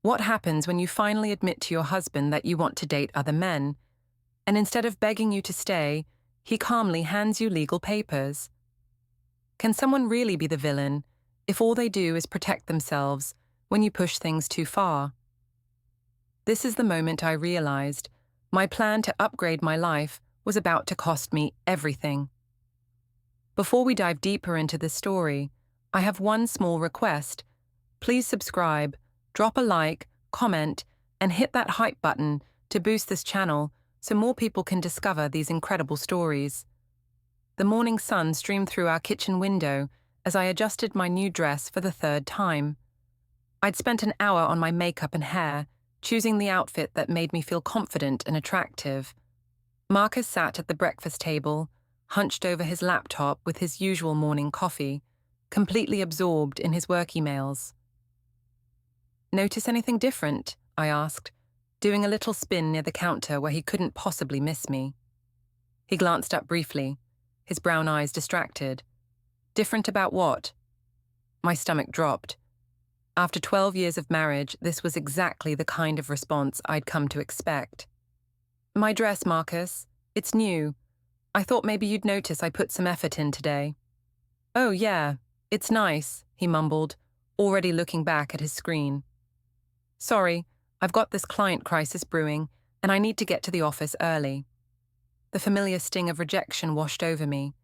What happens when you finally admit to your husband that you want to date other men, and instead of begging you to stay, he calmly hands you legal papers? Can someone really be the villain if all they do is protect themselves when you push things too far? This is the moment I realized my plan to upgrade my life was about to cost me everything. Before we dive deeper into this story, I have one small request. Please subscribe, drop a like, comment, and hit that hype button to boost this channel so more people can discover these incredible stories. The morning sun streamed through our kitchen window as I adjusted my new dress for the third time. I'd spent an hour on my makeup and hair, choosing the outfit that made me feel confident and attractive. Marcus sat at the breakfast table, hunched over his laptop with his usual morning coffee, completely absorbed in his work emails. "Notice anything different?" I asked, doing a little spin near the counter where he couldn't possibly miss me. He glanced up briefly, his brown eyes distracted. "Different about what?" My stomach dropped. After 12 years of marriage, this was exactly the kind of response I'd come to expect. "My dress, Marcus. It's new. I thought maybe you'd notice I put some effort in today." "Oh, yeah, it's nice," he mumbled, already looking back at his screen. "Sorry, I've got this client crisis brewing, and I need to get to the office early." The familiar sting of rejection washed over me.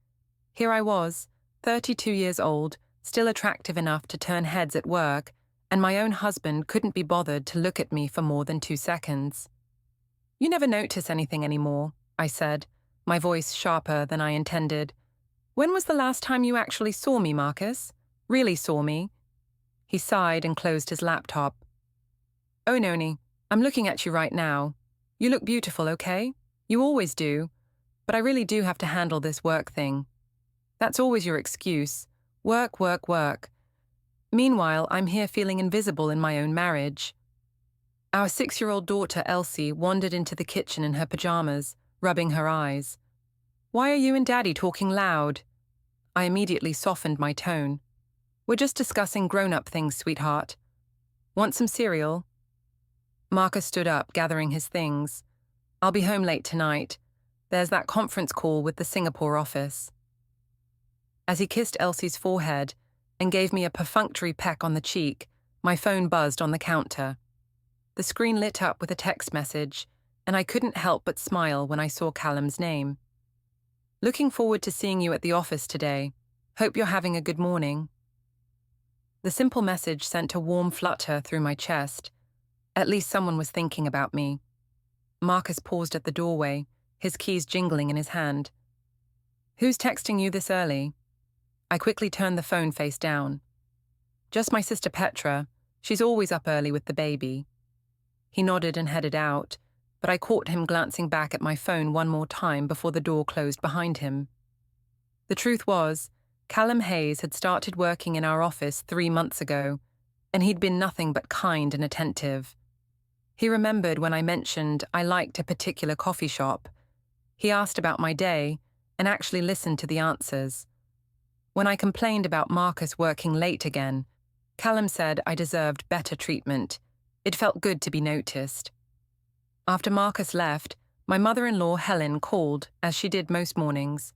Here I was, 32 years old, still attractive enough to turn heads at work, and my own husband couldn't be bothered to look at me for more than 2 seconds. "You never notice anything anymore," I said, my voice sharper than I intended. "When was the last time you actually saw me, Marcus? Really saw me?" He sighed and closed his laptop. "Oenone, I'm looking at you right now. You look beautiful, okay? You always do. But I really do have to handle this work thing. That's always your excuse. Work, work, work. Meanwhile, I'm here feeling invisible in my own marriage." Our 6-year-old daughter, Elsie, wandered into the kitchen in her pajamas, rubbing her eyes. "Why are you and Daddy talking loud?" I immediately softened my tone. "We're just discussing grown-up things, sweetheart. Want some cereal?" Marcus stood up, gathering his things. "I'll be home late tonight. There's that conference call with the Singapore office." As he kissed Elsie's forehead and gave me a perfunctory peck on the cheek, my phone buzzed on the counter. The screen lit up with a text message, and I couldn't help but smile when I saw Callum's name. "Looking forward to seeing you at the office today. Hope you're having a good morning." The simple message sent a warm flutter through my chest. At least someone was thinking about me. Marcus paused at the doorway, his keys jingling in his hand. "Who's texting you this early?" I quickly turned the phone face down. "Just my sister Petra. She's always up early with the baby." He nodded and headed out, but I caught him glancing back at my phone one more time before the door closed behind him. The truth was, Callum Hayes had started working in our office 3 months ago, and he'd been nothing but kind and attentive. He remembered when I mentioned I liked a particular coffee shop. He asked about my day and actually listened to the answers. When I complained about Marcus working late again, Callum said I deserved better treatment. It felt good to be noticed. After Marcus left, my mother-in-law Helen called, as she did most mornings.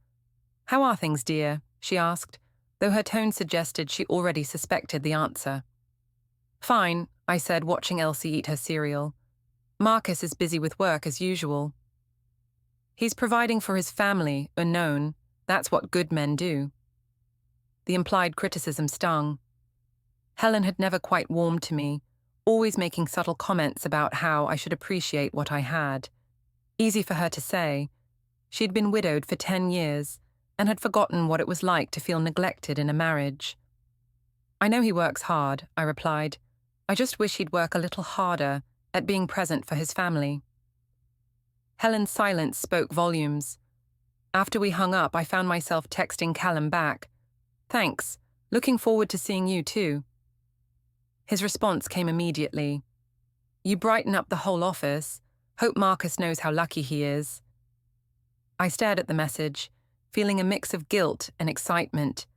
"How are things, dear?" she asked, though her tone suggested she already suspected the answer. "Fine," I said, watching Elsie eat her cereal. "Marcus is busy with work as usual." "He's providing for his family, Oenone. That's what good men do." The implied criticism stung. Helen had never quite warmed to me, always making subtle comments about how I should appreciate what I had. Easy for her to say. She'd been widowed for 10 years and had forgotten what it was like to feel neglected in a marriage. "I know he works hard," I replied. "I just wish he'd work a little harder at being present for his family." Helen's silence spoke volumes. After we hung up, I found myself texting Callum back. "Thanks. Looking forward to seeing you too." His response came immediately. "You brighten up the whole office. Hope Marcus knows how lucky he is." I stared at the message, feeling a mix of guilt and excitement.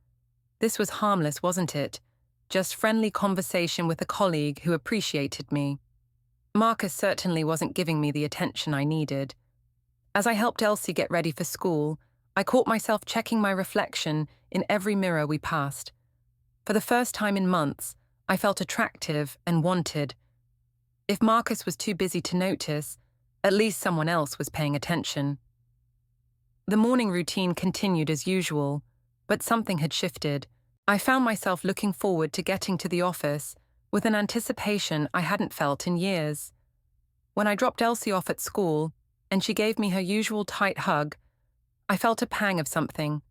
This was harmless, wasn't it? just friendly conversation with a colleague who appreciated me. Marcus certainly wasn't giving me the attention I needed. As I helped Elsie get ready for school, I caught myself checking my reflection in every mirror we passed. For the first time in months, I felt attractive and wanted. If Marcus was too busy to notice, at least someone else was paying attention. The morning routine continued as usual, but something had shifted. I found myself looking forward to getting to the office with an anticipation I hadn't felt in years. When I dropped Elsie off at school, and she gave me her usual tight hug, I felt a pang of something.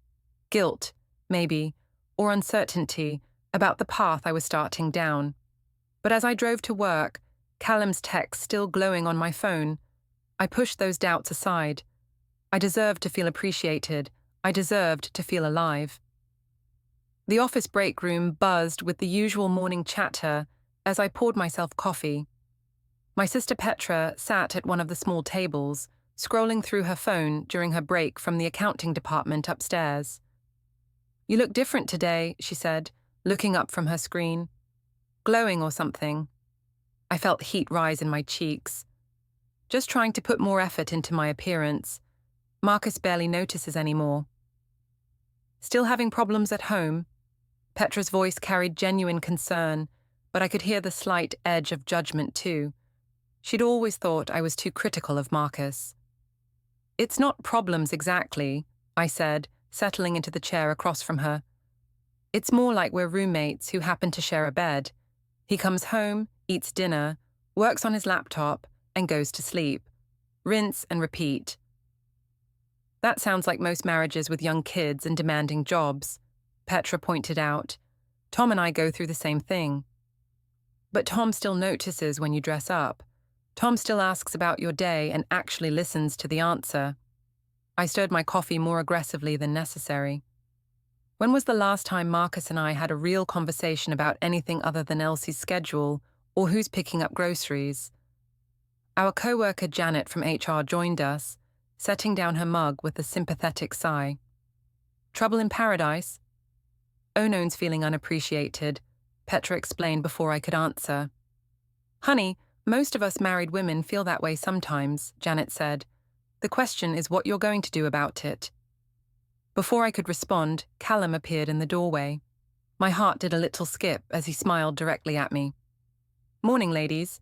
Guilt, maybe, or uncertainty about the path I was starting down. But as I drove to work, Callum's text still glowing on my phone, I pushed those doubts aside. I deserved to feel appreciated. I deserved to feel alive. The office break room buzzed with the usual morning chatter as I poured myself coffee. My sister Petra sat at one of the small tables, scrolling through her phone during her break from the accounting department upstairs. "You look different today," she said, looking up from her screen. "Glowing or something?" I felt heat rise in my cheeks. "Just trying to put more effort into my appearance. Marcus barely notices anymore." "Still having problems at home?" Petra's voice carried genuine concern, but I could hear the slight edge of judgment too. She'd always thought I was too critical of Marcus. "It's not problems exactly," I said, settling into the chair across from her. "It's more like we're roommates who happen to share a bed. He comes home, eats dinner, works on his laptop, and goes to sleep. Rinse and repeat." "That sounds like most marriages with young kids and demanding jobs," Petra pointed out. "Tom and I go through the same thing." "But Tom still notices when you dress up. Tom still asks about your day and actually listens to the answer." I stirred my coffee more aggressively than necessary. When was the last time Marcus and I had a real conversation about anything other than Elsie's schedule or who's picking up groceries? Our co-worker Janet from HR joined us, setting down her mug with a sympathetic sigh. "Trouble in paradise?" "Oenone's feeling unappreciated," Petra explained before I could answer. "Honey, most of us married women feel that way sometimes," Janet said. "The question is what you're going to do about it." Before I could respond, Callum appeared in the doorway. My heart did a little skip as he smiled directly at me. "Morning, ladies.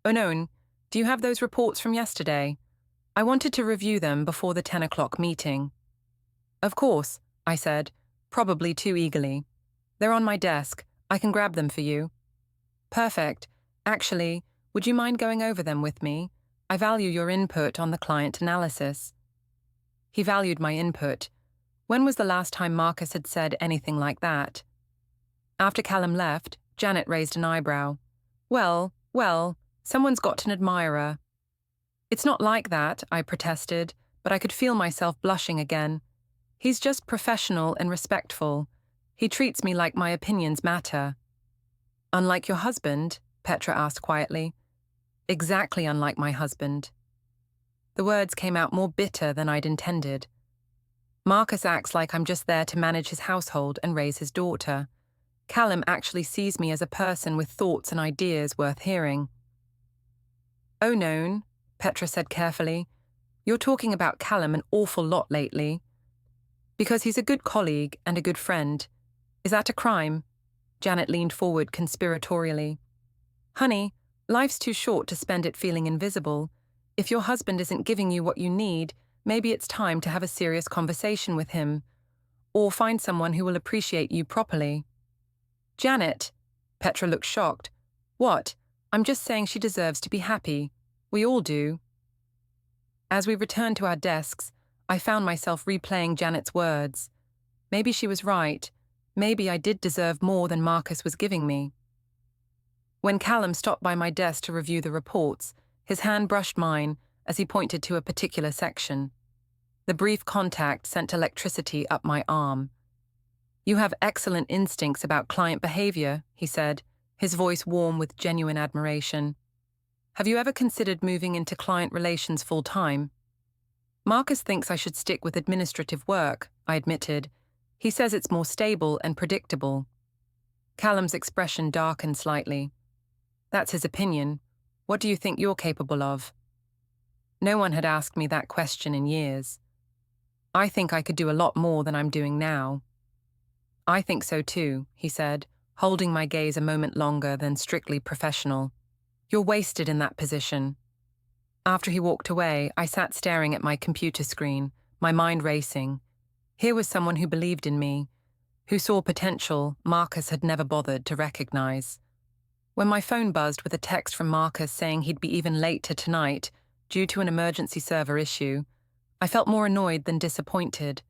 Oenone, do you have those reports from yesterday? I wanted to review them before the 10 o'clock meeting." "Of course," I said, probably too eagerly. "They're on my desk. I can grab them for you." "Perfect. Actually, would you mind going over them with me? I value your input on the client analysis." He valued my input. When was the last time Marcus had said anything like that? After Callum left, Janet raised an eyebrow. Well, someone's got an admirer." "It's not like that," I protested, but I could feel myself blushing again. "He's just professional and respectful. He treats me like my opinions matter." "Unlike your husband?" Petra asked quietly. "Exactly unlike my husband." The words came out more bitter than I'd intended. Marcus acts like I'm just there to manage his household and raise his daughter. Callum actually sees me as a person with thoughts and ideas worth hearing. "Oenone," Petra said carefully, "you're talking about Callum an awful lot lately. Because he's a good colleague and a good friend. Is that a crime?" Janet leaned forward conspiratorially. "Honey, life's too short to spend it feeling invisible. If your husband isn't giving you what you need, maybe it's time to have a serious conversation with him. Or find someone who will appreciate you properly." "Janet," Petra looked shocked. "What? I'm just saying she deserves to be happy. We all do." As we returned to our desks, I found myself replaying Janet's words. Maybe she was right. Maybe I did deserve more than Marcus was giving me. When Callum stopped by my desk to review the reports, his hand brushed mine as he pointed to a particular section. The brief contact sent electricity up my arm. "You have excellent instincts about client behavior," he said, his voice warm with genuine admiration. "Have you ever considered moving into client relations full-time?" "Marcus thinks I should stick with administrative work," I admitted. "He says it's more stable and predictable." Callum's expression darkened slightly. That's his opinion. What do you think you're capable of? No one had asked me that question in years. I think I could do a lot more than I'm doing now. I think so too, he said, holding my gaze a moment longer than strictly professional. You're wasted in that position. After he walked away, I sat staring at my computer screen, my mind racing. Here was someone who believed in me, who saw potential Marcus had never bothered to recognize. When my phone buzzed with a text from Marcus saying he'd be even late to tonight due to an emergency server issue, I felt more annoyed than disappointed.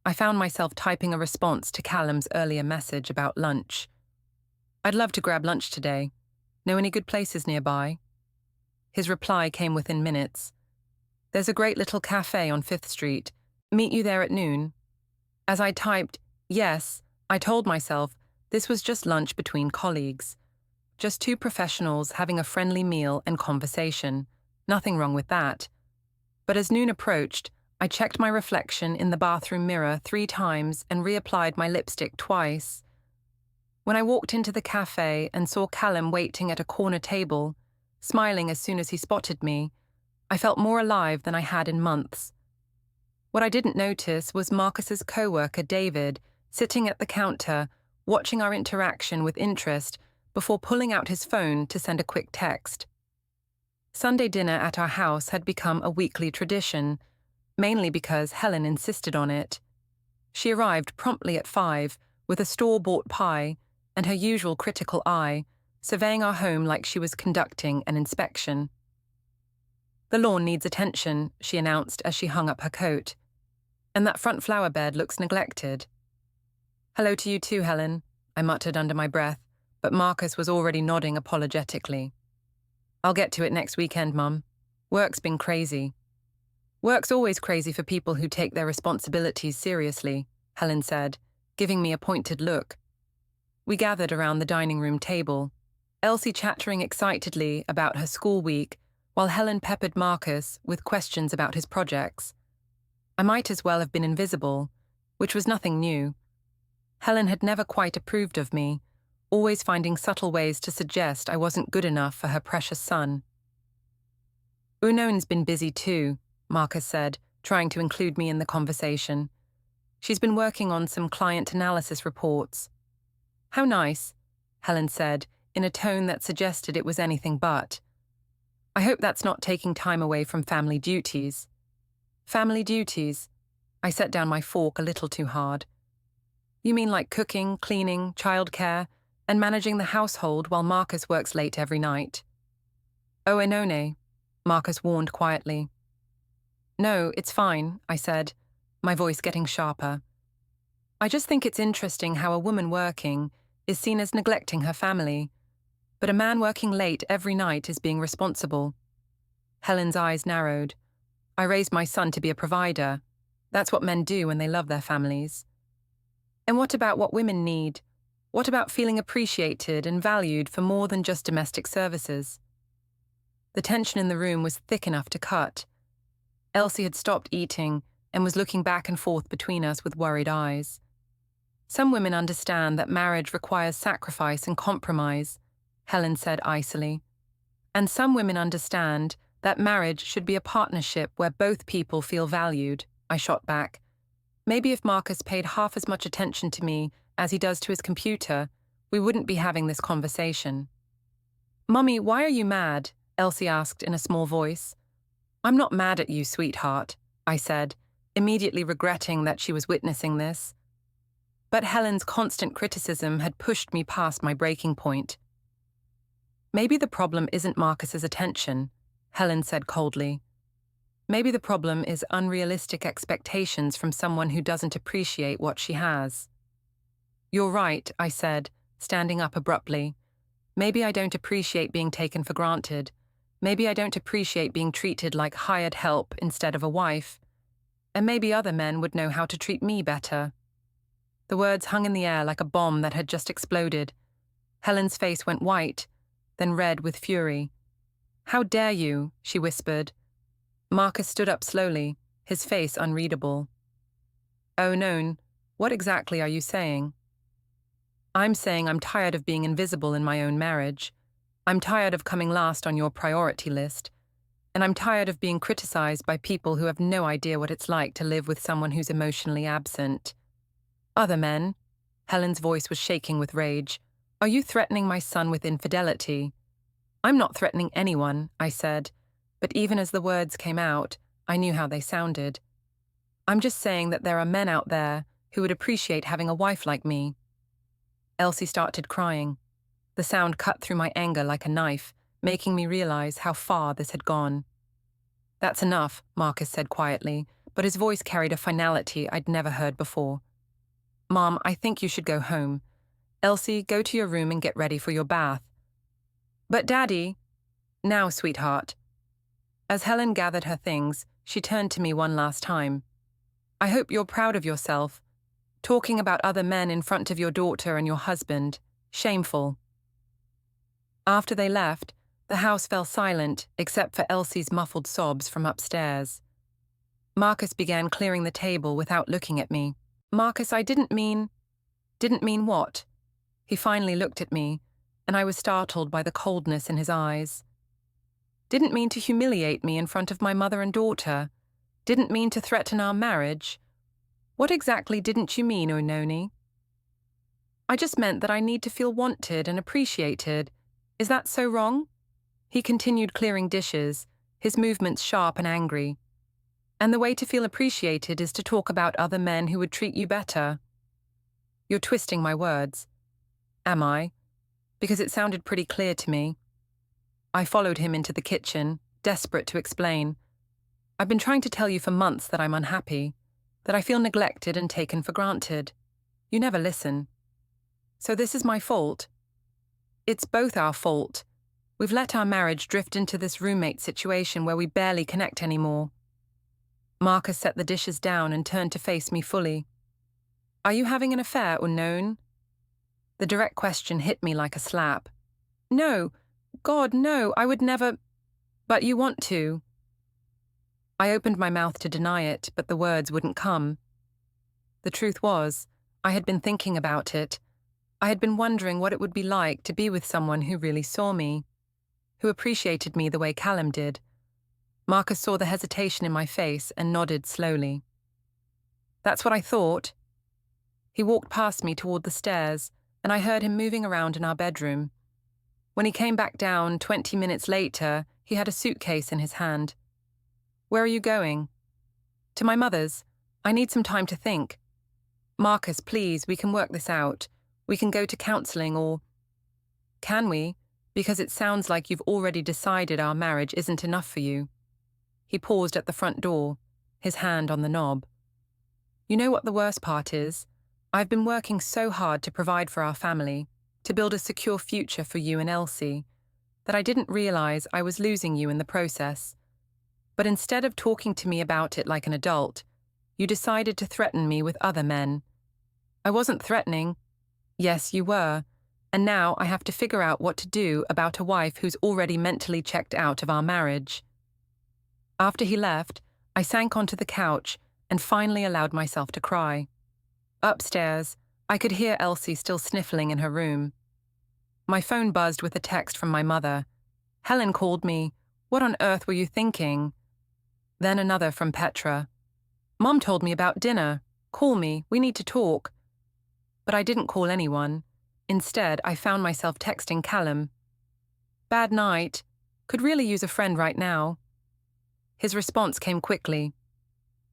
I found myself typing a response to Callum's earlier message about lunch. I'd love to grab lunch today. Know any good places nearby? His reply came within minutes. There's a great little cafe on 5th Street. Meet you there at noon. As I typed, yes, I told myself this was just lunch between colleagues. Just two professionals having a friendly meal and conversation. Nothing wrong with that. But as noon approached, I checked my reflection in the bathroom mirror 3 times and reapplied my lipstick twice. When I walked into the cafe and saw Callum waiting at a corner table, smiling as soon as he spotted me, I felt more alive than I had in months. What I didn't notice was Marcus's co-worker David sitting at the counter, watching our interaction with interest before pulling out his phone to send a quick text. Sunday dinner at our house had become a weekly tradition, mainly because Helen insisted on it. She arrived promptly at 5 with a store-bought pie and her usual critical eye, surveying our home like she was conducting an inspection. The lawn needs attention, she announced as she hung up her coat. And that front flower bed looks neglected. Hello to you too, Helen, I muttered under my breath, but Marcus was already nodding apologetically. I'll get to it next weekend, Mum. Work's been crazy. Work's always crazy for people who take their responsibilities seriously, Helen said, giving me a pointed look. We gathered around the dining room table, Elsie chattering excitedly about her school week, while Helen peppered Marcus with questions about his projects. I might as well have been invisible, which was nothing new. Helen had never quite approved of me, always finding subtle ways to suggest I wasn't good enough for her precious son. Oenone's been busy too, Marcus said, trying to include me in the conversation. She's been working on some client analysis reports. How nice, Helen said, in a tone that suggested it was anything but. I hope that's not taking time away from family duties. Family duties? I set down my fork a little too hard. You mean like cooking, cleaning, childcare, and managing the household while Marcus works late every night? Oenone, Marcus warned quietly. No, it's fine, I said, my voice getting sharper. I just think it's interesting how a woman working is seen as neglecting her family, but a man working late every night is being responsible. Helen's eyes narrowed. I raised my son to be a provider. That's what men do when they love their families. And what about what women need? What about feeling appreciated and valued for more than just domestic services? The tension in the room was thick enough to cut. Elsie had stopped eating and was looking back and forth between us with worried eyes. Some women understand that marriage requires sacrifice and compromise, Helen said icily. And some women understand that marriage should be a partnership where both people feel valued, I shot back. Maybe if Marcus paid half as much attention to me as he does to his computer, we wouldn't be having this conversation. Mummy, why are you mad? Elsie asked in a small voice. I'm not mad at you, sweetheart, I said, immediately regretting that she was witnessing this. But Helen's constant criticism had pushed me past my breaking point. Maybe the problem isn't Marcus's attention, Helen said coldly. Maybe the problem is unrealistic expectations from someone who doesn't appreciate what she has. You're right, I said, standing up abruptly. Maybe I don't appreciate being taken for granted. Maybe I don't appreciate being treated like hired help instead of a wife. And maybe other men would know how to treat me better. The words hung in the air like a bomb that had just exploded. Helen's face went white, then red with fury. How dare you, she whispered. Marcus stood up slowly, his face unreadable. Oenone, what exactly are you saying? I'm saying I'm tired of being invisible in my own marriage. I'm tired of coming last on your priority list. And I'm tired of being criticized by people who have no idea what it's like to live with someone who's emotionally absent. Other men, Helen's voice was shaking with rage, are you threatening my son with infidelity? I'm not threatening anyone, I said, but even as the words came out, I knew how they sounded. I'm just saying that there are men out there who would appreciate having a wife like me. Elsie started crying. The sound cut through my anger like a knife, making me realize how far this had gone. That's enough, Marcus said quietly, but his voice carried a finality I'd never heard before. Mom, I think you should go home. Elsie, go to your room and get ready for your bath. But Daddy... Now, sweetheart. As Helen gathered her things, she turned to me one last time. I hope you're proud of yourself. Talking about other men in front of your daughter and your husband. Shameful. After they left, the house fell silent except for Elsie's muffled sobs from upstairs. Marcus began clearing the table without looking at me. Marcus, I didn't mean... Didn't mean what? He finally looked at me, and I was startled by the coldness in his eyes. Didn't mean to humiliate me in front of my mother and daughter. Didn't mean to threaten our marriage. What exactly didn't you mean, Oenone? I just meant that I need to feel wanted and appreciated. Is that so wrong? He continued clearing dishes, his movements sharp and angry. And the way to feel appreciated is to talk about other men who would treat you better. You're twisting my words. Am I? Because it sounded pretty clear to me. I followed him into the kitchen, desperate to explain. I've been trying to tell you for months that I'm unhappy, that I feel neglected and taken for granted. You never listen. So this is my fault. It's both our fault. We've let our marriage drift into this roommate situation where we barely connect anymore. Marcus set the dishes down and turned to face me fully. Are you having an affair, Oenone? The direct question hit me like a slap. No, God, no, I would never... But you want to. I opened my mouth to deny it, but the words wouldn't come. The truth was, I had been thinking about it. I had been wondering what it would be like to be with someone who really saw me, who appreciated me the way Callum did. Marcus saw the hesitation in my face and nodded slowly. That's what I thought. He walked past me toward the stairs, and I heard him moving around in our bedroom. When he came back down 20 minutes later, he had a suitcase in his hand. Where are you going? To my mother's. I need some time to think. Marcus, please, we can work this out. We can go to counselling or... Can we? Because it sounds like you've already decided our marriage isn't enough for you. He paused at the front door, his hand on the knob. You know what the worst part is? I've been working so hard to provide for our family, to build a secure future for you and Elsie, that I didn't realise I was losing you in the process. But instead of talking to me about it like an adult, you decided to threaten me with other men. I wasn't threatening. Yes, you were. And now I have to figure out what to do about a wife who's already mentally checked out of our marriage. After he left, I sank onto the couch and finally allowed myself to cry. Upstairs, I could hear Elsie still sniffling in her room. My phone buzzed with a text from my mother. Helen called me. What on earth were you thinking? Then another from Petra. Mom told me about dinner. Call me, we need to talk. But I didn't call anyone. Instead, I found myself texting Callum. Bad night. Could really use a friend right now. His response came quickly.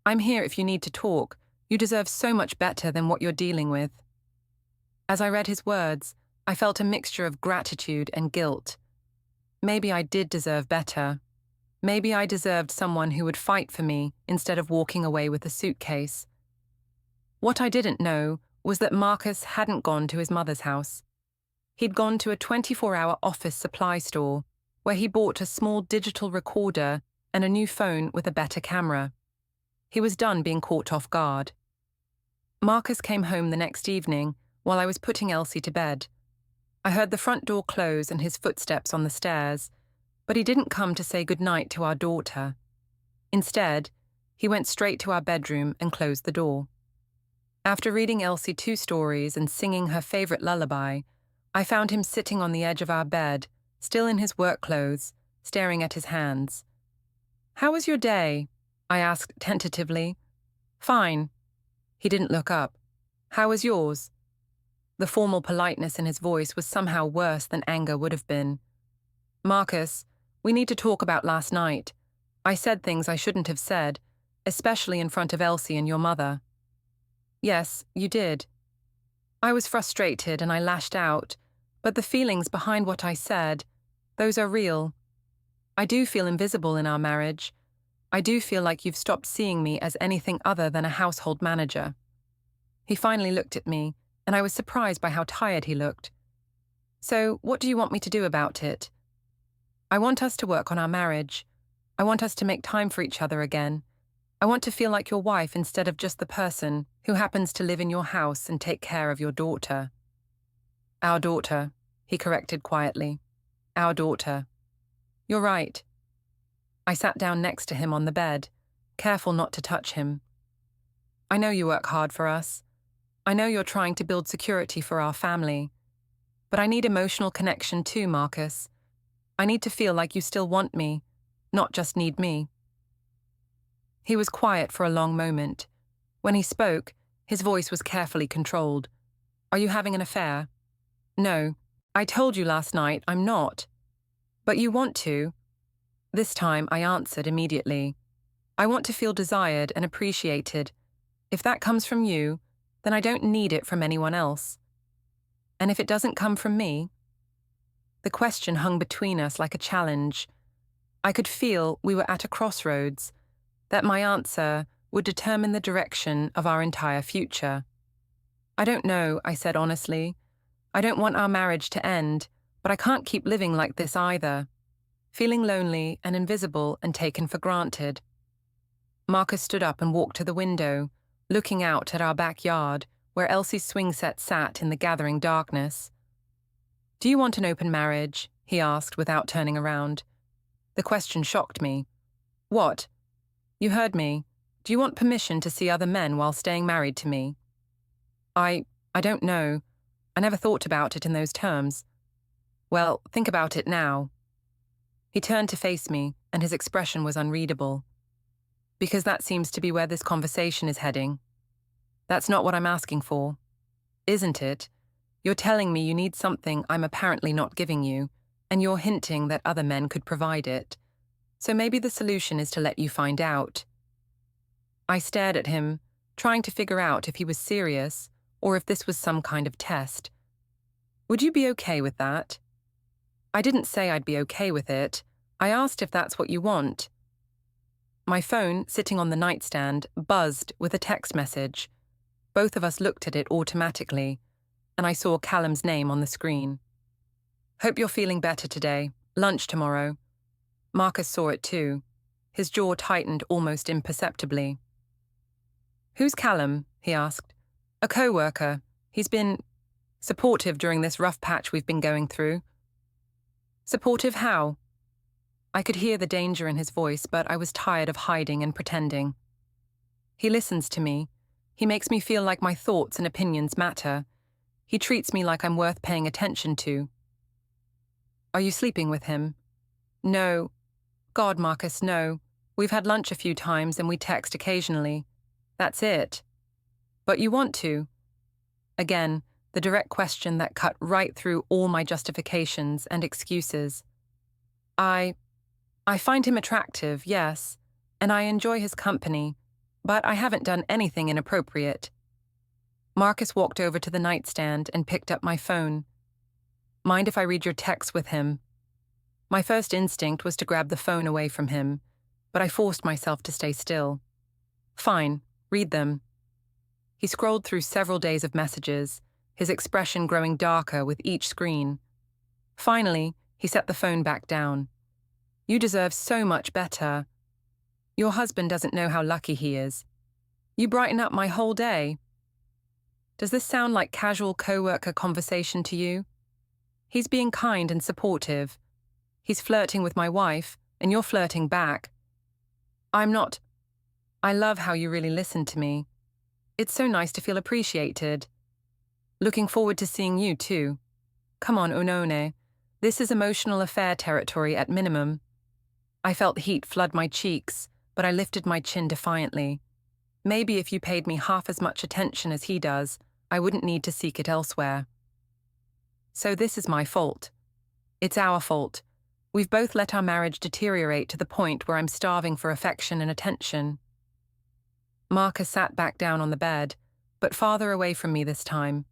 I'm here if you need to talk. You deserve so much better than what you're dealing with. As I read his words, I felt a mixture of gratitude and guilt. Maybe I did deserve better. Maybe I deserved someone who would fight for me instead of walking away with a suitcase. What I didn't know was that Marcus hadn't gone to his mother's house. He'd gone to a 24-hour office supply store where he bought a small digital recorder and a new phone with a better camera. He was done being caught off guard. Marcus came home the next evening while I was putting Elsie to bed. I heard the front door close and his footsteps on the stairs, but he didn't come to say goodnight to our daughter. Instead, he went straight to our bedroom and closed the door. After reading Elsie 2 stories and singing her favorite lullaby, I found him sitting on the edge of our bed, still in his work clothes, staring at his hands. "How was your day?" I asked tentatively. "Fine." He didn't look up. "How was yours?" The formal politeness in his voice was somehow worse than anger would have been. "Marcus, we need to talk about last night. I said things I shouldn't have said, especially in front of Elsie and your mother." "Yes, you did." I was frustrated and I lashed out, but the feelings behind what I said, those are real. I do feel invisible in our marriage. I do feel like you've stopped seeing me as anything other than a household manager. He finally looked at me, and I was surprised by how tired he looked. "So, what do you want me to do about it?" "I want us to work on our marriage. I want us to make time for each other again. I want to feel like your wife instead of just the person who happens to live in your house and take care of your daughter." "Our daughter," he corrected quietly. "Our daughter." "You're right." I sat down next to him on the bed, careful not to touch him. "I know you work hard for us. I know you're trying to build security for our family. But I need emotional connection too, Marcus. I need to feel like you still want me, not just need me." He was quiet for a long moment. When he spoke, his voice was carefully controlled. "Are you having an affair?" "No. I told you last night I'm not." "But you want to." This time I answered immediately. "I want to feel desired and appreciated. If that comes from you, then I don't need it from anyone else. And if it doesn't come from me?" The question hung between us like a challenge. I could feel we were at a crossroads, that my answer would determine the direction of our entire future. "I don't know," I said honestly. "I don't want our marriage to end, but I can't keep living like this either. Feeling lonely and invisible and taken for granted." Marcus stood up and walked to the window, looking out at our backyard, where Elsie's swing set sat in the gathering darkness. "Do you want an open marriage?" he asked without turning around. The question shocked me. "What?" "You heard me. Do you want permission to see other men while staying married to me?" I don't know. I never thought about it in those terms." "Well, think about it now." He turned to face me, and his expression was unreadable. "Because that seems to be where this conversation is heading. That's not what I'm asking for. Isn't it? You're telling me you need something I'm apparently not giving you, and you're hinting that other men could provide it. So maybe the solution is to let you find out." I stared at him, trying to figure out if he was serious or if this was some kind of test. "Would you be okay with that?" I didn't say I'd be okay with it. I asked if that's what you want. My phone, sitting on the nightstand, buzzed with a text message. Both of us looked at it automatically, and I saw Callum's name on the screen. "Hope you're feeling better today. Lunch tomorrow." Marcus saw it too. His jaw tightened almost imperceptibly. "Who's Callum?" he asked. "A co-worker. He's been supportive during this rough patch we've been going through." "Supportive how?" I could hear the danger in his voice, but I was tired of hiding and pretending. "He listens to me. He makes me feel like my thoughts and opinions matter. He treats me like I'm worth paying attention to." "Are you sleeping with him?" "No. God, Marcus, no. We've had lunch a few times and we text occasionally. That's it." "But you want to?" Again, the direct question that cut right through all my justifications and excuses. I find him attractive, yes, and I enjoy his company, but I haven't done anything inappropriate." Marcus walked over to the nightstand and picked up my phone. "Mind if I read your texts with him?" My first instinct was to grab the phone away from him, but I forced myself to stay still. "Fine, read them." He scrolled through several days of messages, his expression growing darker with each screen. Finally, he set the phone back down. "You deserve so much better. Your husband doesn't know how lucky he is. You brighten up my whole day." Does this sound like casual co-worker conversation to you? He's being kind and supportive. He's flirting with my wife, and you're flirting back. I'm not. I love how you really listen to me. It's so nice to feel appreciated. Looking forward to seeing you too. Come on, Oenone. This is emotional affair territory at minimum. I felt heat flood my cheeks, but I lifted my chin defiantly. Maybe if you paid me half as much attention as he does, I wouldn't need to seek it elsewhere. So this is my fault. It's our fault. We've both let our marriage deteriorate to the point where I'm starving for affection and attention. Marcus sat back down on the bed, but farther away from me this time.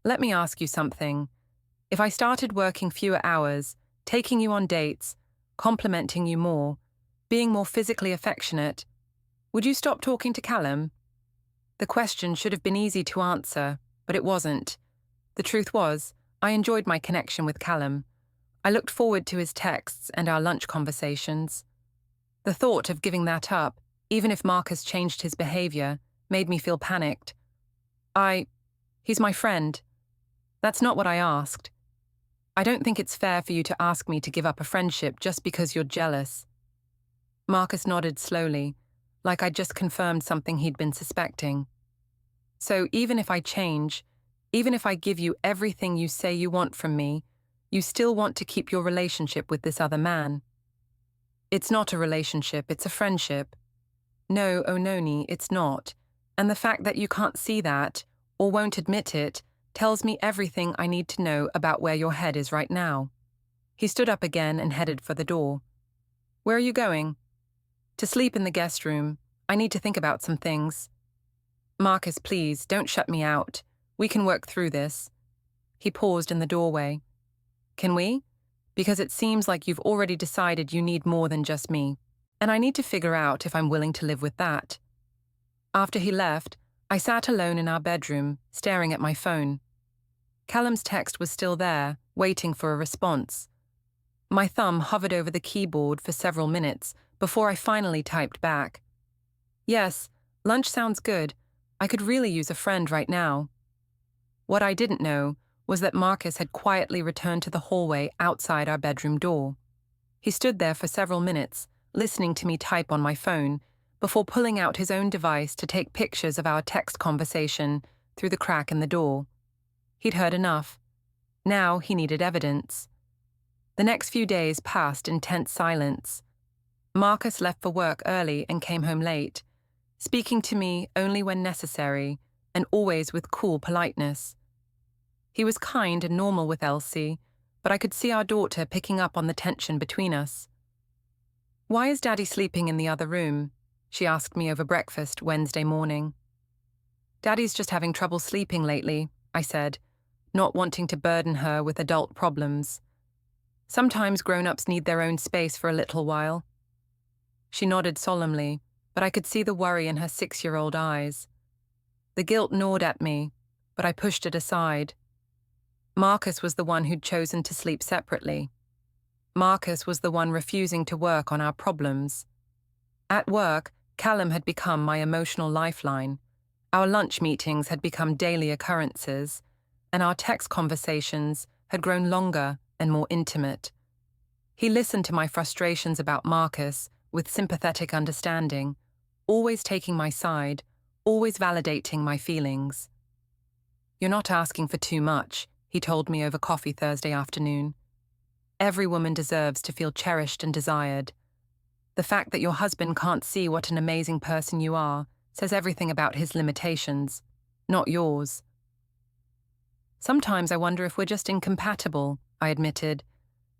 Let me ask you something. If I started working fewer hours, taking you on dates, complimenting you more, being more physically affectionate, would you stop talking to Callum? The question should have been easy to answer, but it wasn't. The truth was, I enjoyed my connection with Callum. I looked forward to his texts and our lunch conversations. The thought of giving that up, even if Marcus changed his behavior, made me feel panicked. He's my friend. That's not what I asked. I don't think it's fair for you to ask me to give up a friendship just because you're jealous. Marcus nodded slowly, like I'd just confirmed something he'd been suspecting. So even if I change, even if I give you everything you say you want from me, you still want to keep your relationship with this other man. It's not a relationship, it's a friendship. No, Oenone, it's not. And the fact that you can't see that, or won't admit it, tells me everything I need to know about where your head is right now. He stood up again and headed for the door. Where are you going? To sleep in the guest room. I need to think about some things. Marcus, please, don't shut me out. We can work through this. He paused in the doorway. Can we? Because it seems like you've already decided you need more than just me, and I need to figure out if I'm willing to live with that. After he left, I sat alone in our bedroom, staring at my phone. Callum's text was still there, waiting for a response. My thumb hovered over the keyboard for several minutes before I finally typed back. Yes, lunch sounds good. I could really use a friend right now. What I didn't know was that Marcus had quietly returned to the hallway outside our bedroom door. He stood there for several minutes, listening to me type on my phone, before pulling out his own device to take pictures of our text conversation through the crack in the door. He'd heard enough. Now he needed evidence. The next few days passed in tense silence. Marcus left for work early and came home late, speaking to me only when necessary, and always with cool politeness. He was kind and normal with Elsie, but I could see our daughter picking up on the tension between us. Why is Daddy sleeping in the other room? She asked me over breakfast Wednesday morning. Daddy's just having trouble sleeping lately, I said, not wanting to burden her with adult problems. Sometimes grown-ups need their own space for a little while. She nodded solemnly, but I could see the worry in her 6-year-old eyes. The guilt gnawed at me, but I pushed it aside. Marcus was the one who'd chosen to sleep separately. Marcus was the one refusing to work on our problems. At work, Callum had become my emotional lifeline. Our lunch meetings had become daily occurrences, and our text conversations had grown longer and more intimate. He listened to my frustrations about Marcus with sympathetic understanding, always taking my side, always validating my feelings. You're not asking for too much, he told me over coffee Thursday afternoon. Every woman deserves to feel cherished and desired. The fact that your husband can't see what an amazing person you are says everything about his limitations, not yours. Sometimes I wonder if we're just incompatible, I admitted.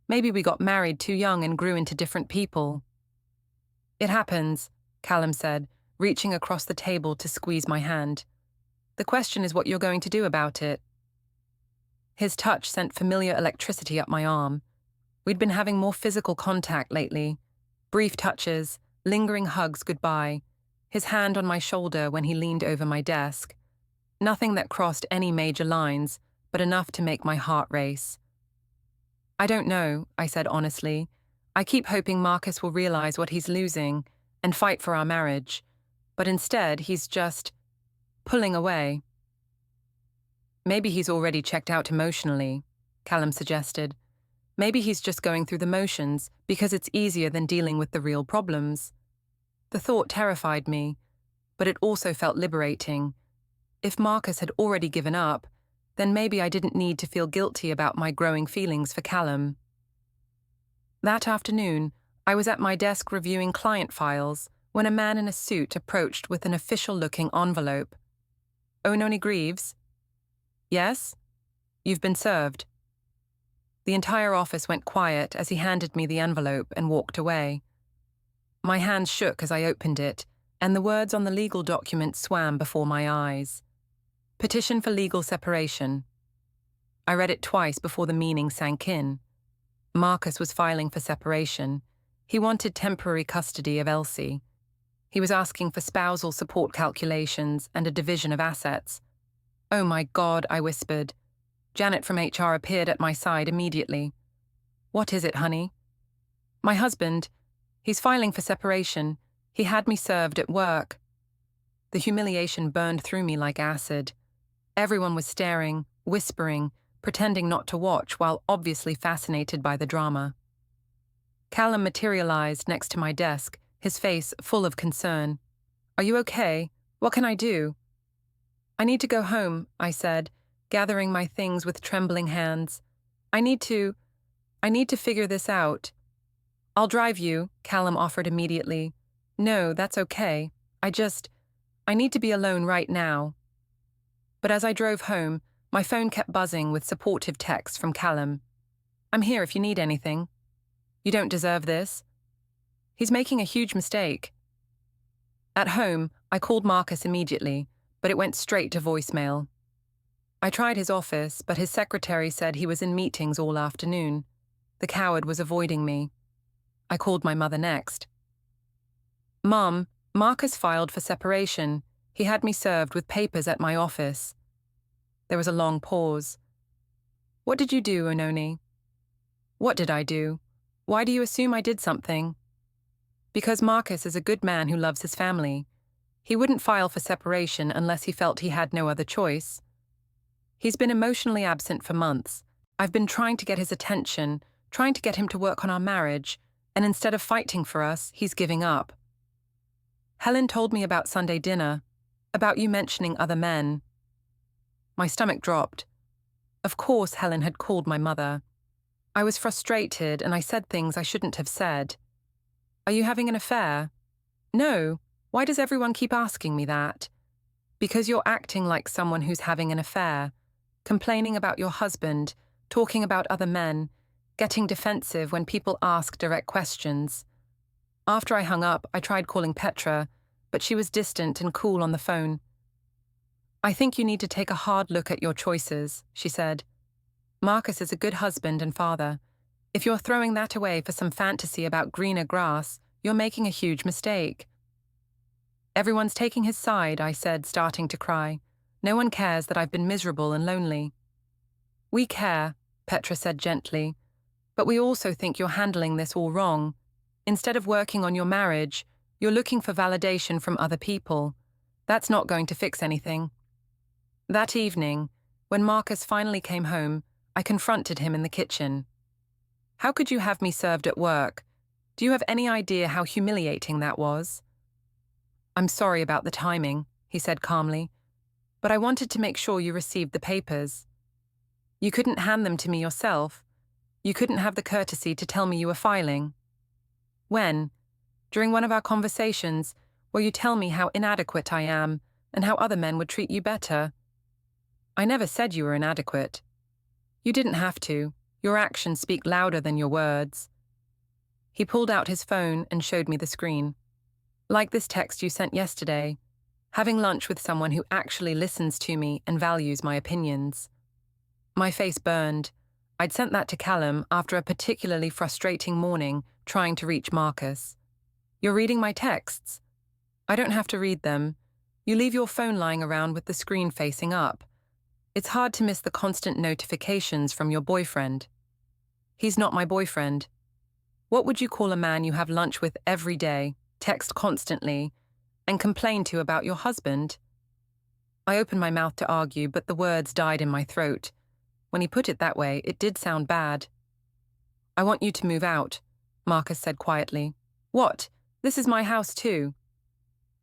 Maybe we got married too young and grew into different people. It happens, Callum said, reaching across the table to squeeze my hand. The question is what you're going to do about it. His touch sent familiar electricity up my arm. We'd been having more physical contact lately. Brief touches, lingering hugs goodbye, his hand on my shoulder when he leaned over my desk. Nothing that crossed any major lines, but enough to make my heart race. I don't know, I said honestly. I keep hoping Marcus will realize what he's losing and fight for our marriage, but instead he's just pulling away. Maybe he's already checked out emotionally, Callum suggested. Maybe he's just going through the motions because it's easier than dealing with the real problems. The thought terrified me. but it also felt liberating. If Marcus had already given up, then maybe I didn't need to feel guilty about my growing feelings for Callum. That afternoon, I was at my desk reviewing client files when a man in a suit approached with an official-looking envelope. "Oenone Greaves?" "Yes?" "You've been served." The entire office went quiet as he handed me the envelope and walked away. My hands shook as I opened it, and the words on the legal document swam before my eyes. Petition for legal separation. I read it twice before the meaning sank in. Marcus was filing for separation. He wanted temporary custody of Elsie. He was asking for spousal support calculations and a division of assets. "Oh my God," I whispered. Janet from HR appeared at my side immediately. "What is it, honey?" "My husband. He's filing for separation. He had me served at work." The humiliation burned through me like acid. Everyone was staring, whispering, pretending not to watch while obviously fascinated by the drama. Callum materialized next to my desk, his face full of concern. "Are you okay? What can I do?" "I need to go home," I said, gathering my things with trembling hands. I need to figure this out." "I'll drive you," Callum offered immediately. "No, that's okay. I need to be alone right now." But as I drove home, my phone kept buzzing with supportive texts from Callum. "I'm here if you need anything." "You don't deserve this." "He's making a huge mistake." At home, I called Marcus immediately, but it went straight to voicemail. I tried his office, but his secretary said he was in meetings all afternoon. The coward was avoiding me. I called my mother next. "Mom, Marcus filed for separation. He had me served with papers at my office." There was a long pause. "What did you do, Oenone?" "What did I do? Why do you assume I did something?" "Because Marcus is a good man who loves his family. He wouldn't file for separation unless he felt he had no other choice. He's been emotionally absent for months. I've been trying to get his attention, trying to get him to work on our marriage, and instead of fighting for us, he's giving up. Helen told me about Sunday dinner, about you mentioning other men." My stomach dropped. Of course Helen had called my mother. I was frustrated and I said things I shouldn't have said. "Are you having an affair?" "No. Why does everyone keep asking me that?" "Because you're acting like someone who's having an affair, complaining about your husband, talking about other men, getting defensive when people ask direct questions." After I hung up, I tried calling Petra, but she was distant and cool on the phone. "I think you need to take a hard look at your choices," she said. "Marcus is a good husband and father. If you're throwing that away for some fantasy about greener grass, you're making a huge mistake." "Everyone's taking his side," I said, starting to cry. "No one cares that I've been miserable and lonely." "We care," Petra said gently, "but we also think you're handling this all wrong. Instead of working on your marriage, you're looking for validation from other people. That's not going to fix anything." That evening, when Marcus finally came home, I confronted him in the kitchen. "How could you have me served at work? Do you have any idea how humiliating that was?" "I'm sorry about the timing," he said calmly, "but I wanted to make sure you received the papers. You couldn't hand them to me yourself. You couldn't have the courtesy to tell me you were filing." "When? During one of our conversations, where you tell me how inadequate I am and how other men would treat you better." "I never said you were inadequate." "You didn't have to. Your actions speak louder than your words." He pulled out his phone and showed me the screen. "Like this text you sent yesterday. Having lunch with someone who actually listens to me and values my opinions." My face burned. I'd sent that to Callum after a particularly frustrating morning trying to reach Marcus. "You're reading my texts?" "I don't have to read them. You leave your phone lying around with the screen facing up. It's hard to miss the constant notifications from your boyfriend." "He's not my boyfriend." "What would you call a man you have lunch with every day, text constantly, and complain to about your husband?" I opened my mouth to argue, but the words died in my throat. When he put it that way, it did sound bad. "I want you to move out," Marcus said quietly. "What? This is my house too."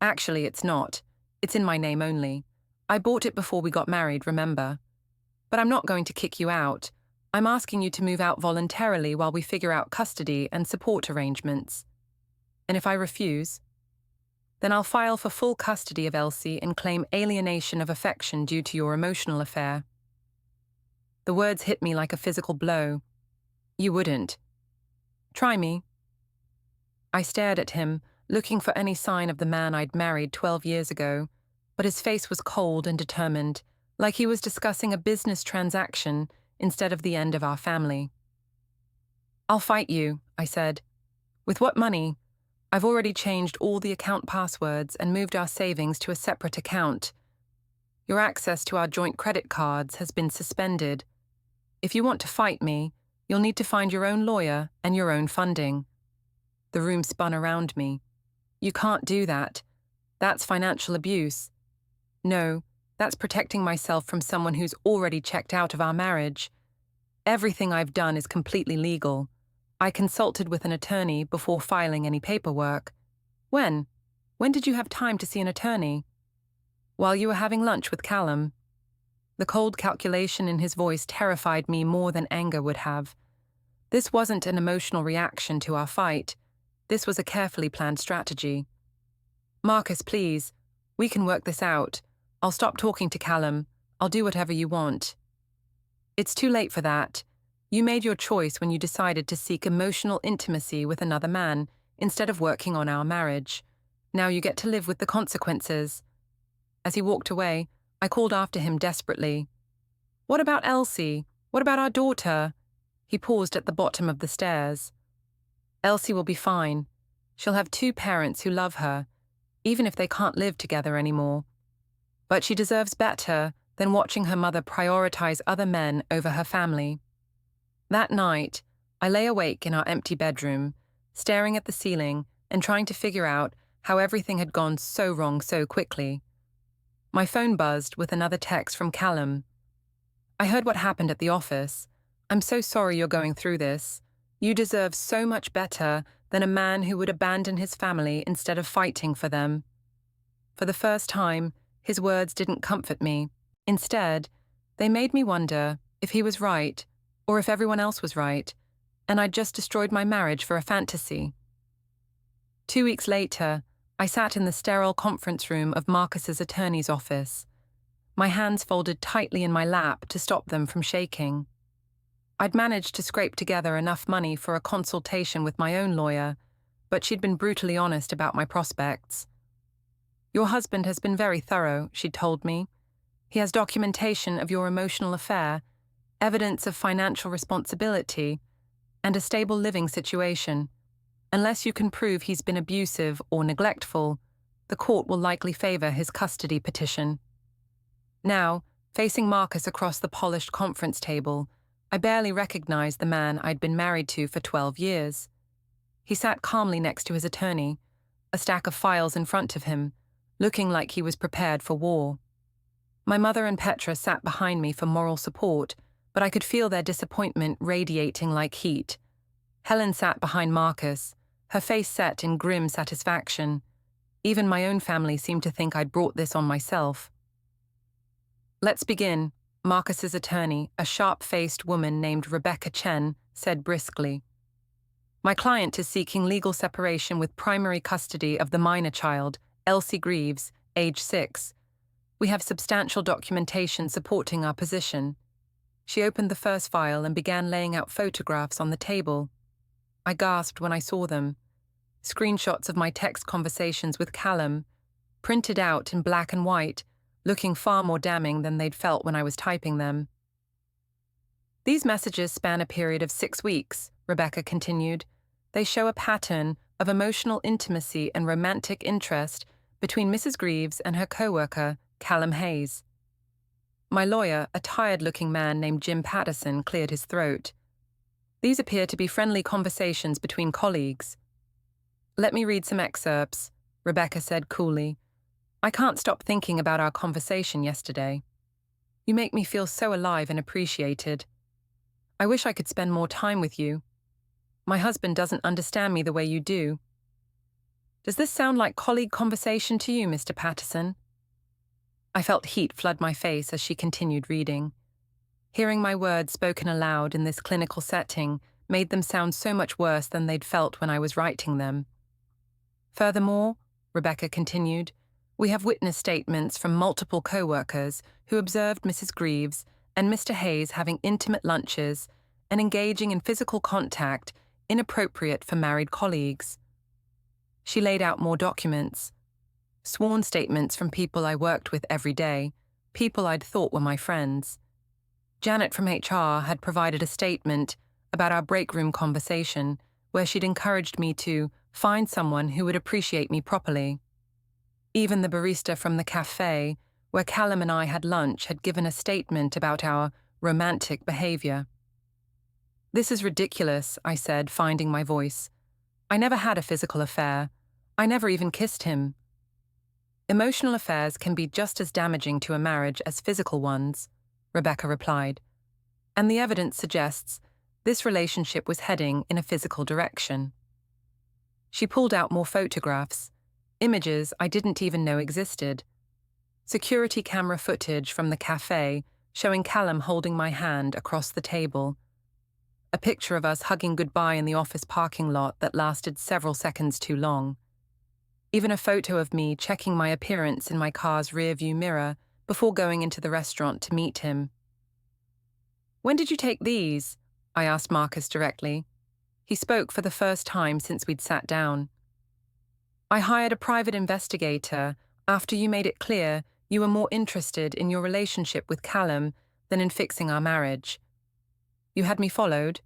"Actually, it's not. It's in my name only. I bought it before we got married, remember? But I'm not going to kick you out. I'm asking you to move out voluntarily while we figure out custody and support arrangements. And if I refuse, then I'll file for full custody of Elsie and claim alienation of affection due to your emotional affair. The words hit me like a physical blow. You wouldn't. Try me. I stared at him, looking for any sign of the man I'd married 12 years ago, but his face was cold and determined, like he was discussing a business transaction instead of the end of our family. I'll fight you, I said. With what money? I've already changed all the account passwords and moved our savings to a separate account. Your access to our joint credit cards has been suspended. If you want to fight me, you'll need to find your own lawyer and your own funding. The room spun around me. You can't do that. That's financial abuse. No, that's protecting myself from someone who's already checked out of our marriage. Everything I've done is completely legal. I consulted with an attorney before filing any paperwork. When? When did you have time to see an attorney? While you were having lunch with Callum. The cold calculation in his voice terrified me more than anger would have. This wasn't an emotional reaction to our fight. This was a carefully planned strategy. Marcus, please. We can work this out. I'll stop talking to Callum. I'll do whatever you want. It's too late for that. You made your choice when you decided to seek emotional intimacy with another man instead of working on our marriage. Now you get to live with the consequences. As he walked away, I called after him desperately. What about Elsie? What about our daughter? He paused at the bottom of the stairs. Elsie will be fine. She'll have 2 parents who love her, even if they can't live together anymore. But she deserves better than watching her mother prioritize other men over her family. That night, I lay awake in our empty bedroom, staring at the ceiling and trying to figure out how everything had gone so wrong so quickly. My phone buzzed with another text from Callum. I heard what happened at the office. I'm so sorry you're going through this. You deserve so much better than a man who would abandon his family instead of fighting for them. For the first time, his words didn't comfort me. Instead, they made me wonder if he was right or if everyone else was right, and I'd just destroyed my marriage for a fantasy. 2 weeks later, I sat in the sterile conference room of Marcus's attorney's office, my hands folded tightly in my lap to stop them from shaking. I'd managed to scrape together enough money for a consultation with my own lawyer, but she'd been brutally honest about my prospects. Your husband has been very thorough, she'd told me. He has documentation of your emotional affair, evidence of financial responsibility, and a stable living situation. Unless you can prove he's been abusive or neglectful, the court will likely favor his custody petition. Now, facing Marcus across the polished conference table, I barely recognized the man I'd been married to for 12 years. He sat calmly next to his attorney, a stack of files in front of him, looking like he was prepared for war. My mother and Petra sat behind me for moral support, but I could feel their disappointment radiating like heat. Helen sat behind Marcus, her face set in grim satisfaction. Even my own family seemed to think I'd brought this on myself. Let's begin, Marcus's attorney, a sharp-faced woman named Rebecca Chen, said briskly. My client is seeking legal separation with primary custody of the minor child, Elsie Greaves, age 6. We have substantial documentation supporting our position. She opened the first file and began laying out photographs on the table. I gasped when I saw them. Screenshots of my text conversations with Callum, printed out in black and white, looking far more damning than they'd felt when I was typing them. These messages span a period of 6 weeks, Rebecca continued. They show a pattern of emotional intimacy and romantic interest between Mrs. Greaves and her co-worker, Callum Hayes. My lawyer, a tired-looking man named Jim Patterson, cleared his throat. These appear to be friendly conversations between colleagues. Let me read some excerpts, Rebecca said coolly. I can't stop thinking about our conversation yesterday. You make me feel so alive and appreciated. I wish I could spend more time with you. My husband doesn't understand me the way you do. Does this sound like colleague conversation to you, Mr. Patterson? I felt heat flood my face as she continued reading. Hearing my words spoken aloud in this clinical setting made them sound so much worse than they'd felt when I was writing them. Furthermore, Rebecca continued, we have witness statements from multiple co-workers who observed Mrs. Greaves and Mr. Hayes having intimate lunches and engaging in physical contact inappropriate for married colleagues. She laid out more documents, sworn statements from people I worked with every day, people I'd thought were my friends. Janet from HR had provided a statement about our break room conversation where she'd encouraged me to find someone who would appreciate me properly. Even the barista from the cafe where Callum and I had lunch had given a statement about our romantic behavior. This is ridiculous, I said, finding my voice. I never had a physical affair. I never even kissed him. Emotional affairs can be just as damaging to a marriage as physical ones, Rebecca replied, and the evidence suggests this relationship was heading in a physical direction. She pulled out more photographs, images I didn't even know existed. Security camera footage from the cafe showing Callum holding my hand across the table. A picture of us hugging goodbye in the office parking lot that lasted several seconds too long. Even a photo of me checking my appearance in my car's rearview mirror before going into the restaurant to meet him. When did you take these? I asked Marcus directly. He spoke for the first time since we'd sat down. I hired a private investigator after you made it clear you were more interested in your relationship with Callum than in fixing our marriage. You had me followed.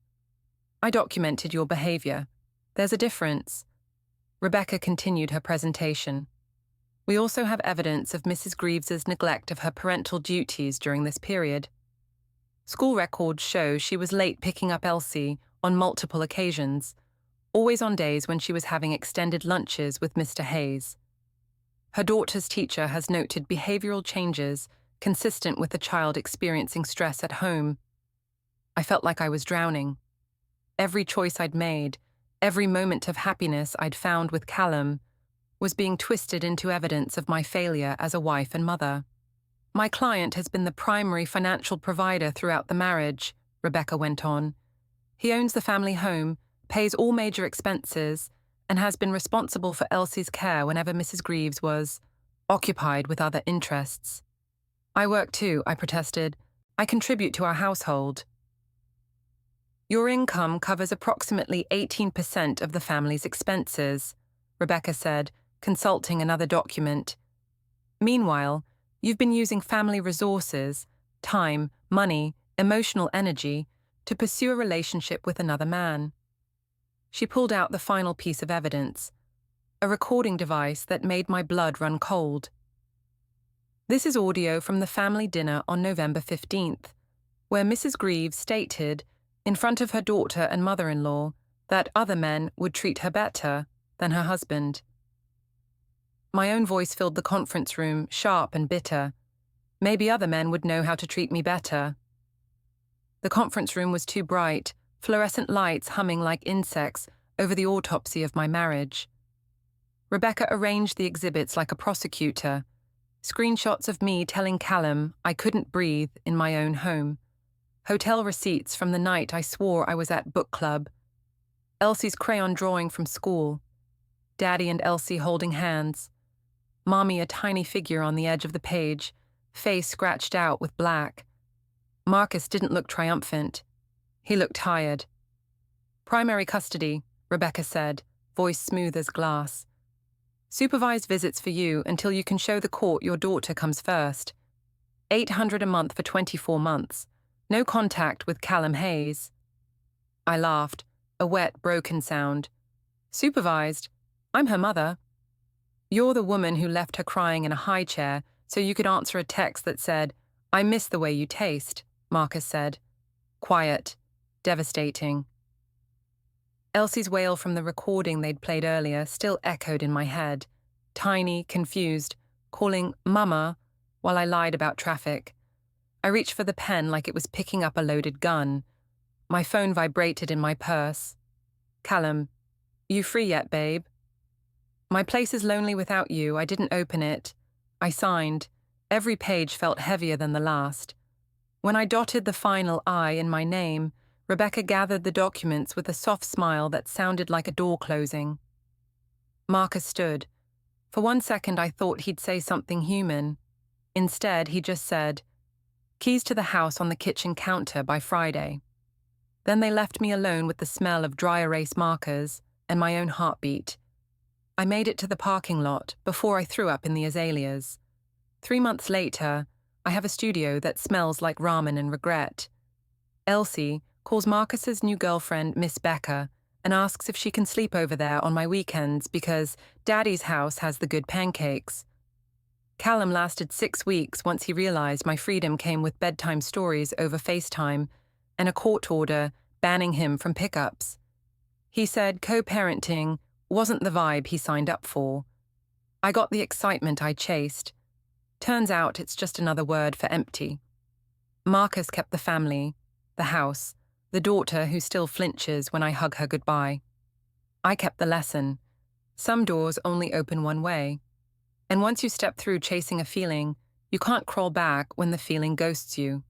I documented your behavior. There's a difference. Rebecca continued her presentation. We also have evidence of Mrs. Greaves's neglect of her parental duties during this period. School records show she was late picking up Elsie on multiple occasions, always on days when she was having extended lunches with Mr. Hayes. Her daughter's teacher has noted behavioral changes consistent with the child experiencing stress at home. I felt like I was drowning. Every choice I'd made, every moment of happiness I'd found with Callum, was being twisted into evidence of my failure as a wife and mother. My client has been the primary financial provider throughout the marriage, Rebecca went on. He owns the family home, pays all major expenses, and has been responsible for Elsie's care whenever Mrs. Greaves was occupied with other interests. I work too, I protested. I contribute to our household. Your income covers approximately 18% of the family's expenses, Rebecca said, consulting another document. Meanwhile, you've been using family resources, time, money, emotional energy, to pursue a relationship with another man. She pulled out the final piece of evidence, a recording device that made my blood run cold. This is audio from the family dinner on November 15th, where Mrs. Greaves stated, in front of her daughter and mother-in-law, that other men would treat her better than her husband. My own voice filled the conference room, sharp and bitter. Maybe other men would know how to treat me better. The conference room was too bright, fluorescent lights humming like insects over the autopsy of my marriage. Rebecca arranged the exhibits like a prosecutor, screenshots of me telling Callum I couldn't breathe in my own home, hotel receipts from the night I swore I was at book club, Elsie's crayon drawing from school, Daddy and Elsie holding hands, Mommy a tiny figure on the edge of the page, face scratched out with black. Marcus didn't look triumphant. He looked tired. Primary custody, Rebecca said, voice smooth as glass. Supervised visits for you until you can show the court your daughter comes first. $800 a month for 24 months. No contact with Callum Hayes. I laughed, a wet, broken sound. Supervised? I'm her mother. You're the woman who left her crying in a high chair so you could answer a text that said, I miss the way you taste, Marcus said. Quiet. Devastating. Elsie's wail from the recording they'd played earlier still echoed in my head, tiny, confused, calling Mama while I lied about traffic. I reached for the pen like it was picking up a loaded gun. My phone vibrated in my purse. Callum, you free yet, babe? My place is lonely without you. I didn't open it. I signed. Every page felt heavier than the last. When I dotted the final I in my name, Rebecca gathered the documents with a soft smile that sounded like a door closing. Marcus stood. For 1 second I thought he'd say something human. Instead, he just said, "Keys to the house on the kitchen counter by Friday." Then they left me alone with the smell of dry erase markers and my own heartbeat. I made it to the parking lot before I threw up in the azaleas. 3 months later, I have a studio that smells like ramen and regret. Elsie calls Marcus's new girlfriend Miss Becca and asks if she can sleep over there on my weekends because Daddy's house has the good pancakes. Callum lasted 6 weeks once he realized my freedom came with bedtime stories over FaceTime and a court order banning him from pickups. He said co-parenting wasn't the vibe he signed up for. I got the excitement I chased. Turns out it's just another word for empty. Marcus kept the family, the house, the daughter who still flinches when I hug her goodbye. I kept the lesson. Some doors only open one way. And once you step through chasing a feeling, you can't crawl back when the feeling ghosts you.